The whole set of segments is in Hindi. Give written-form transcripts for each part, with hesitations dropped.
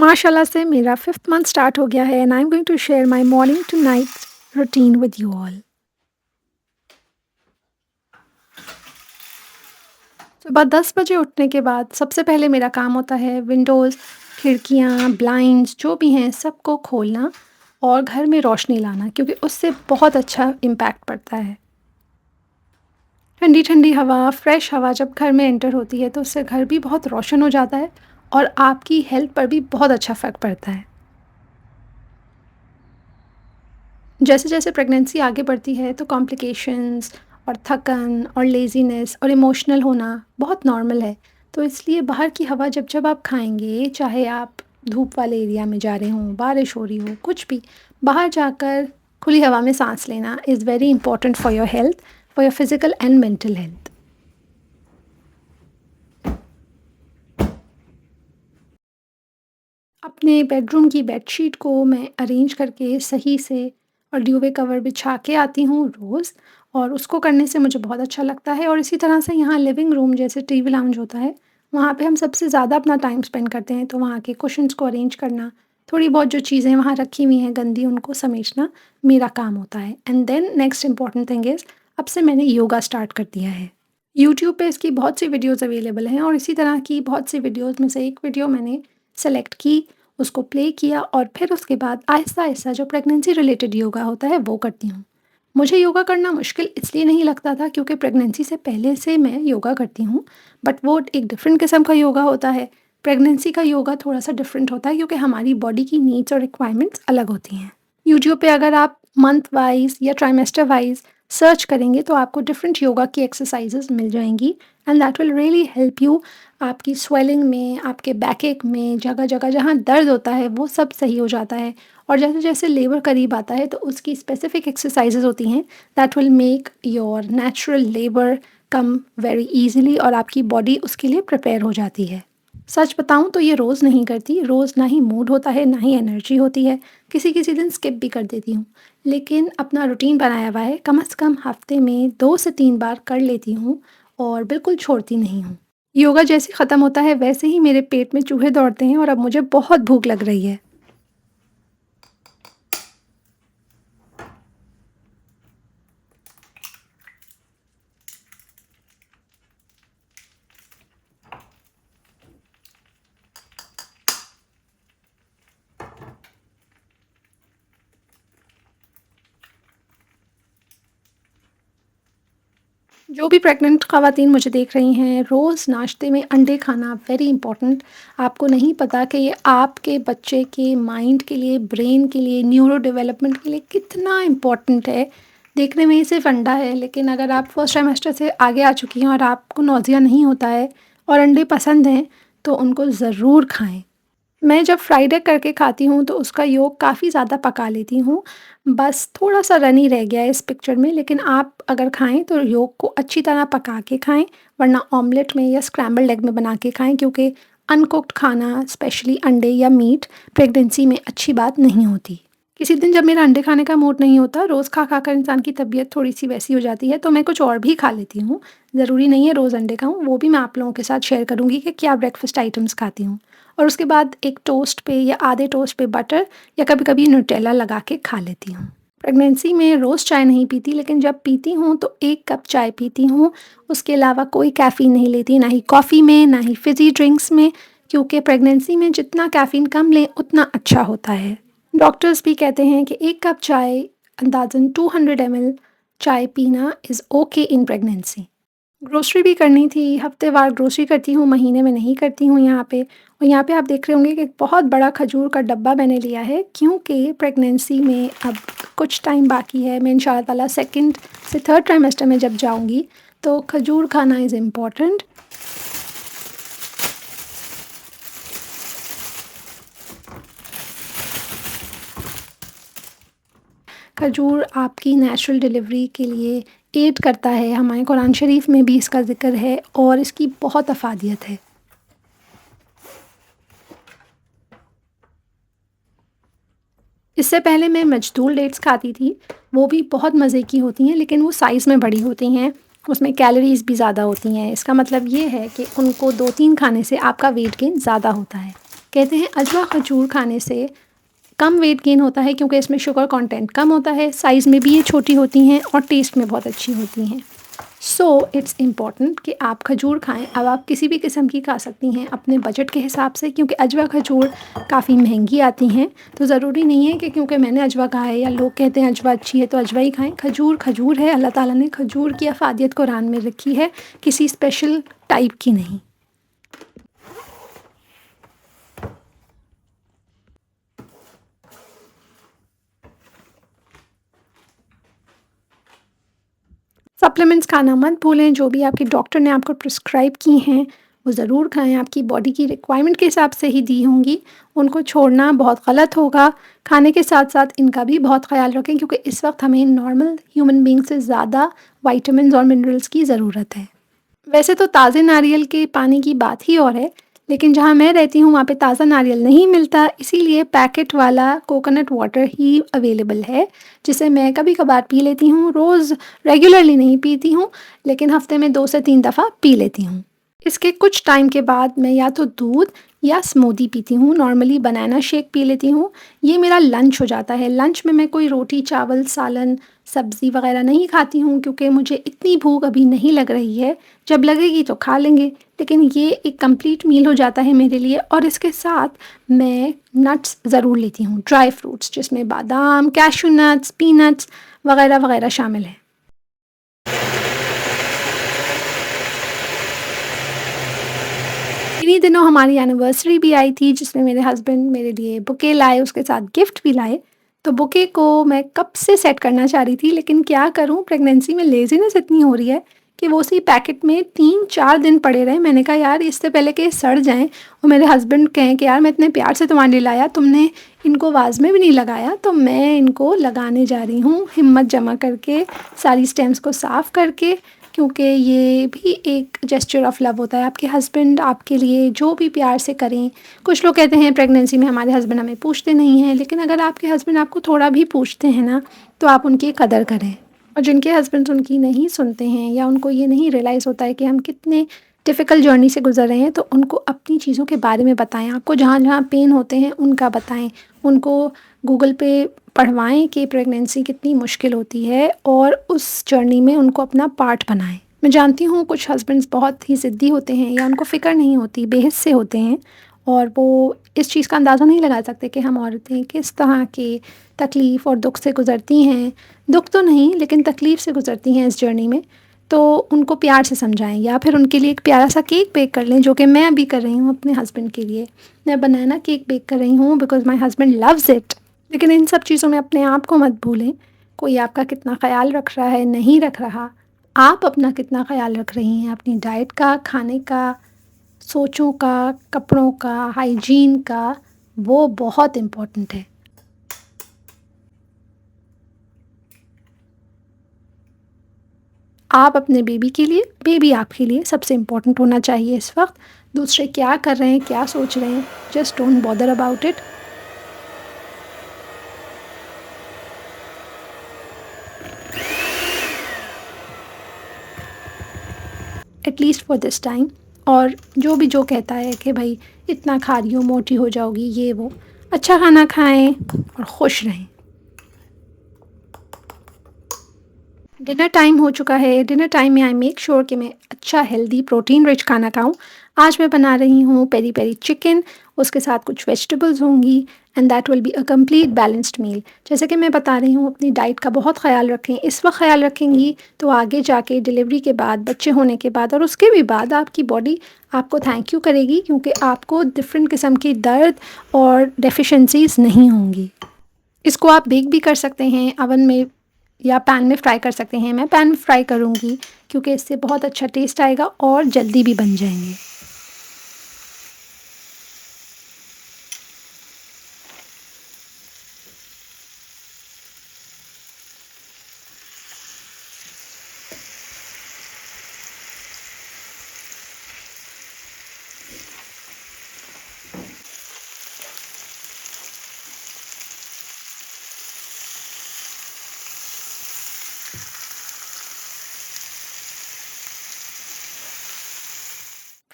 माशाल्लाह से मेरा 5th मंथ स्टार्ट हो गया है and I am going to share my morning to night routine with you all. सुबह 10 बजे उठने के बाद सबसे पहले मेरा काम होता है विंडोज़, खिड़कियाँ, ब्लाइंड्स जो भी हैं सबको खोलना और घर में रोशनी लाना क्योंकि उससे बहुत अच्छा इम्पैक्ट पड़ता है। ठंडी-ठंडी हवा, फ्रेश हवा जब घर में एंटर होती है तो उससे घर भी बहुत रोशन हो जाता है और आपकी हेल्थ पर भी बहुत अच्छा फ़र्क पड़ता है। जैसे-जैसे प्रेगनेंसी आगे बढ़ती है तो कॉम्प्लिकेशंस और थकन और लेज़ीनेस और इमोशनल होना बहुत नॉर्मल है। तो इसलिए बाहर की हवा जब-जब आप खाएँगे, चाहे आप धूप वाले एरिया में जा रहे हों, बारिश हो रही हो, कुछ भी, बाहर जाकर खुली हवा में साँस लेना is very important for your health, for your physical and mental health. अपने बेडरूम की बेडशीट को मैं अरेंज करके सही से और ड्यूवे कवर बिछा के आती हूँ रोज़ और उसको करने से मुझे बहुत अच्छा लगता है और इसी तरह से यहाँ लिविंग रूम जैसे टीवी लाउंज होता है, वहाँ पे हम सबसे ज़्यादा अपना टाइम स्पेंड करते हैं, तो वहाँ के कुशन्स को अरेंज करना, थोड़ी बहुत जो चीज़ें वहाँ रखी हुई हैं गंदी उनको समेटना मेरा काम होता है। And then next important thing is अब से मैंने योगा स्टार्ट कर दिया है। यूट्यूब पे इसकी बहुत सी वीडियोज़ अवेलेबल हैं और इसी तरह की बहुत सी वीडियोज़ में से एक वीडियो मैंने सेलेक्ट की, उसको प्ले किया और फिर उसके बाद आहिस्ता-आहिस्ता जो प्रेगनेंसी रिलेटेड योगा होता है वो करती हूँ। मुझे योगा करना मुश्किल इसलिए नहीं लगता था क्योंकि प्रेगनेंसी से पहले से मैं योगा करती हूँ, बट वो एक डिफ़रेंट किस्म का योगा होता है। प्रेगनेंसी का योगा थोड़ा-सा डिफ़रेंट होता है क्योंकि हमारी बॉडी की नीड्स और रिक्वायरमेंट्स अलग होती हैं। यूट्यूब पे अगर आप मंथ वाइज़ या ट्राइमेस्टर वाइज़ सर्च करेंगे तो आपको डिफरेंट योगा की एक्सरसाइजेज मिल जाएंगी and that will really help you आपकी स्वेलिंग में, आपके बैक एक में, जगह-जगह जहाँ दर्द होता है वो सब सही हो जाता है। और जैसे-जैसे लेबर करीब आता है तो उसकी स्पेसिफिक एक्सरसाइजेज होती हैं that will make your natural labour come very easily और आपकी बॉडी उसके लिए प्रिपेयर हो जाती है। सच बताऊँ तो ये रोज़ नहीं करती, रोज़ ना ही मूड होता है, ना ही एनर्जी होती है, किसी-किसी दिन स्किप भी कर देती हूँ। लेकिन अपना रूटीन बनाया हुआ है, कम से कम हफ़्ते में 2 से 3 बार कर लेती हूँ और बिल्कुल छोड़ती नहीं हूँ। योगा जैसे ख़त्म होता है वैसे ही मेरे पेट में चूहे दौड़ते हैं और अब मुझे बहुत भूख लग रही है। जो भी प्रेग्नेंट ख़वातीन मुझे देख रही हैं, रोज़ नाश्ते में अंडे खाना वेरी इंपॉर्टेंट। आपको नहीं पता कि ये आपके बच्चे के माइंड के लिए, ब्रेन के लिए, न्यूरो डेवलपमेंट के लिए कितना इम्पोर्टेंट है। देखने में ही सिर्फ़ अंडा है, लेकिन अगर आप फर्स्ट ट्राइमेस्टर से आगे आ चुकी हैं और आपको नौज़िया नहीं होता है और अंडे पसंद हैं, तो उनको ज़रूर खाएँ। मैं जब फ्राइड एग करके खाती हूँ तो उसका yolk काफ़ी ज़्यादा पका लेती हूँ। बस थोड़ा-सा रनी रह गया है इस पिक्चर में, लेकिन आप अगर खाएँ तो yolk को अच्छी तरह पका के खाएँ, वरना ऑमलेट में या स्क्रैम्बल्ड एग में बना के खाएँ क्योंकि अनकुक्ड खाना स्पेशली अंडे या मीट प्रेगनेंसी में अच्छी बात नहीं होती। किसी दिन जब मेरा अंडे खाने का मूड नहीं होता, रोज़ खा-खा कर इंसान की तबीयत थोड़ी-सी वैसी हो जाती है, तो मैं कुछ और भी खा लेती हूँ। ज़रूरी नहीं है रोज़ अंडे खाऊँ, वो भी मैं आप लोगों के साथ शेयर करूँगी कि क्या ब्रेकफ़ास्ट आइटम्स खाती हूँ। और उसके बाद एक टोस्ट पे या आधे टोस्ट पे बटर या कभी-कभी न्यूटेला लगा के खा लेती हूँ। प्रेगनेंसी में रोज़ चाय नहीं पीती, लेकिन जब पीती हूँ तो 1 कप चाय पीती हूँ। उसके अलावा कोई कैफ़ीन नहीं लेती, ना ही कॉफ़ी में, ना ही फ़िज़ी ड्रिंक्स में, क्योंकि प्रेगनेंसी में जितना कैफ़ीन कम लें उतना अच्छा होता है। डॉक्टर्स भी कहते हैं कि 1 कप चाय अंदाज़न 200 ml चाय पीना is okay in pregnancy. Grocery भी करनी थी, हफ्तेवार ग्रोसरी करती हूँ, महीने में नहीं करती हूँ यहाँ पे। और यहाँ पे आप देख रहे होंगे कि एक बहुत बड़ा खजूर का डब्बा मैंने लिया है क्योंकि प्रेगनेंसी में अब कुछ टाइम बाकी है। मैं इंशाअल्लाह ताला 2nd से 3rd ट्राइमेस्टर में जब जाऊँगी, तो खजूर खाना इज़ इम्पोर्टेंट। खजूर आपकी नेचुरल डिलीवरी के लिए एड करता है, हमारे कुरान शरीफ में भी इसका ज़िक्र है और इसकी बहुत अफ़ादियत है। इससे पहले मैं मजदूल डेट्स खाती थी, वो भी बहुत मज़े की होती हैं लेकिन वो साइज़ में बड़ी होती हैं, उसमें कैलोरीज़ भी ज़्यादा होती हैं। इसका मतलब ये है कि उनको 2-3 खाने से आपका वेट गेन ज़्यादा होता है। कहते हैं अजवा खजूर खाने से कम वेट गेन होता है क्योंकि इसमें शुगर कंटेंट कम होता है, साइज़ में भी ये छोटी होती हैं और टेस्ट में बहुत अच्छी होती हैं। सो इट्स इम्पॉर्टेंट कि आप खजूर खाएं। अब आप किसी भी किस्म की खा सकती हैं अपने बजट के हिसाब से, क्योंकि अजवा खजूर काफ़ी महंगी आती हैं। तो ज़रूरी नहीं है कि क्योंकि मैंने अजवा कहा है या लोग कहते हैं अजवा अच्छी है तो अजवा ही खाएं। खजूर खजूर है, अल्लाह ताला ने खजूर की अफादियत कुरान में रखी है, किसी स्पेशल टाइप की नहीं। सप्लीमेंट्स खाना मत भूलें, जो भी आपके डॉक्टर ने आपको प्रिस्क्राइब की हैं वो ज़रूर खाएं, आपकी बॉडी की रिक्वायरमेंट के हिसाब से ही दी होंगी, उनको छोड़ना बहुत गलत होगा। खाने के साथ साथ इनका भी बहुत ख़्याल रखें क्योंकि इस वक्त हमें नॉर्मल ह्यूमन बीइंग से ज़्यादा विटामिन्स और मिनरल्स की ज़रूरत है। वैसे तो ताज़े नारियल के पानी की बात ही और है, लेकिन जहाँ मैं रहती हूँ वहाँ पे ताज़ा नारियल नहीं मिलता, इसीलिए पैकेट वाला कोकोनट वाटर ही अवेलेबल है, जिसे मैं कभी-कभार पी लेती हूँ। रोज़ रेगुलरली नहीं पीती हूँ, लेकिन हफ़्ते में 2 से 3 दफ़ा पी लेती हूँ। इसके कुछ टाइम के बाद मैं या तो दूध या स्मूदी पीती हूँ, नॉर्मली बनाना शेक पी लेती हूँ। ये मेरा लंच हो जाता है। लंच में मैं कोई रोटी, चावल, सालन, सब्ज़ी वग़ैरह नहीं खाती हूँ क्योंकि मुझे इतनी भूख अभी नहीं लग रही है। जब लगेगी तो खा लेंगे, लेकिन ये एक कंप्लीट मील हो जाता है मेरे लिए। और इसके साथ मैं नट्स ज़रूर लेती हूँ, ड्राई फ्रूट्स जिसमें बादाम, कैश्यू नट्स, पीनट्स वग़ैरह वग़ैरह शामिल हैं। इन्हीं दिनों हमारी एनिवर्सरी भी आई थी जिसमें मेरे हस्बैंड मेरे लिए बुके लाए, उसके साथ गिफ्ट भी लाए। तो बुके को मैं कब से सेट करना चाह रही थी, लेकिन क्या करूँ, प्रेगनेंसी में लेज़ीनेस इतनी हो रही है कि वो उसी पैकेट में 3-4 दिन पड़े रहे। मैंने कहा यार इससे पहले कि ये सड़ जाएँ और मेरे हस्बैंड कहें कि यार मैं इतने प्यार से तुम्हारे लिए लाया, तुमने इनको वाज़ में भी नहीं लगाया, तो मैं इनको लगाने जा रही हूँ हिम्मत जमा करके, सारी स्टेम्स को साफ़ करके, क्योंकि ये भी एक जेस्चर ऑफ लव होता है। आपके हस्बैंड आपके लिए जो भी प्यार से करें। कुछ लोग कहते हैं प्रेगनेंसी में हमारे हस्बैंड हमें पूछते नहीं हैं, लेकिन अगर आपके हस्बैंड आपको थोड़ा भी पूछते हैं ना, तो आप उनकी कदर करें। और जिनके हस्बैंड्स उनकी नहीं सुनते हैं या उनको ये नहीं रियलाइज़ होता है कि हम कितने डिफ़िकल्ट जर्नी से गुज़र रहे हैं, तो उनको अपनी चीज़ों के बारे में बताएँ। आपको जहाँ-जहाँ पेन होते हैं उनका बताएँ। उनको गूगल पे पढ़वाएँ कि प्रेगनेंसी कितनी मुश्किल होती है और उस जर्नी में उनको अपना पार्ट बनाएँ। मैं जानती हूँ कुछ हस्बैंड्स बहुत ही ज़िद्दी होते हैं या उनको फ़िक्र नहीं होती, बेहिस्से होते हैं और वो इस चीज़ का अंदाज़ा नहीं लगा सकते कि हम औरतें किस तरह की तकलीफ़ और दुःख से गुज़रती हैं। दुःख तो नहीं, लेकिन तकलीफ़ से गुज़रती हैं इस जर्नी में। तो उनको प्यार से समझाएँ या फिर उनके लिए एक प्यारा-सा केक बेक कर लें, जो कि मैं अभी कर रही हूँ अपने हस्बैंड के लिए। मैं बनाना केक बेक कर रही हूँ because my husband loves it. लेकिन इन सब चीज़ों में अपने आप को मत भूलें। कोई आपका कितना ख़्याल रख रहा है, नहीं रख रहा। आप अपना कितना ख़्याल रख रही हैं, अपनी डाइट का, खाने का, सोचों का, कपड़ों का, हाइजीन का, वो बहुत इम्पोर्टेंट है। आप अपने बेबी के लिए, बेबी आपके लिए सबसे इम्पोर्टेंट होना चाहिए इस वक़्त। दूसरे क्या कर रहे हैं, क्या सोच रहे हैं, just don't bother about it. At least for this time. और जो भी जो कहता है कि भाई इतना खा रही हो, मोटी हो जाओगी, ये वो, अच्छा खाना खाएँ और खुश रहें। डिनर टाइम हो चुका है। डिनर टाइम में आई मेक श्योर कि मैं अच्छा हेल्दी प्रोटीन रिच खाना खाऊँ। आज मैं बना रही हूँ पेरी पेरी चिकन, उसके साथ कुछ वेजिटेबल्स होंगी and that will be a complete balanced meal. जैसे कि मैं बता रही हूँ अपनी डाइट का बहुत ख़्याल रखें। इस वक्त ख़्याल रखेंगी तो आगे जाके डिलीवरी के बाद, बच्चे होने के बाद और उसके भी बाद आपकी बॉडी आपको थैंक यू करेगी, क्योंकि आपको डिफरेंट किस्म की दर्द और डेफिशिएंसीज़ नहीं होंगी। इसको आप बेक भी कर सकते हैं अवन में या पैन में फ्राई कर सकते हैं। मैं पैन में फ्राई करूँगी क्योंकि इससे बहुत अच्छा टेस्ट आएगा और जल्दी भी बन जाएँगे।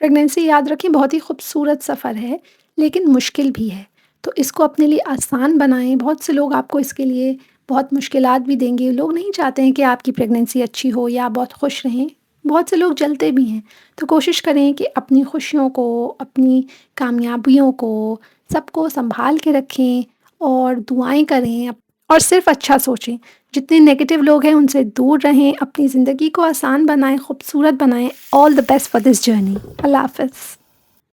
प्रेगनेंसी याद रखें बहुत ही खूबसूरत सफ़र है, लेकिन मुश्किल भी है। तो इसको अपने लिए आसान बनाएँ, बहुत से लोग आपको इसके लिए बहुत मुश्किलात भी देंगे। लोग नहीं चाहते हैं कि आपकी प्रेगनेंसी अच्छी हो या आप बहुत खुश रहें, बहुत से लोग जलते भी हैं। तो कोशिश करें कि अपनी खुशियों को, अपनी कामयाबियों को, सबको सँभाल के रखें और दुआएँ करें और सिर्फ़ अच्छा सोचें। जितने नेगेटिव लोग हैं उनसे दूर रहें, अपनी ज़िंदगी को आसान बनाएँ, खूबसूरत बनाएँ। All the best for this journey. अल्लाह हाफ़िज़।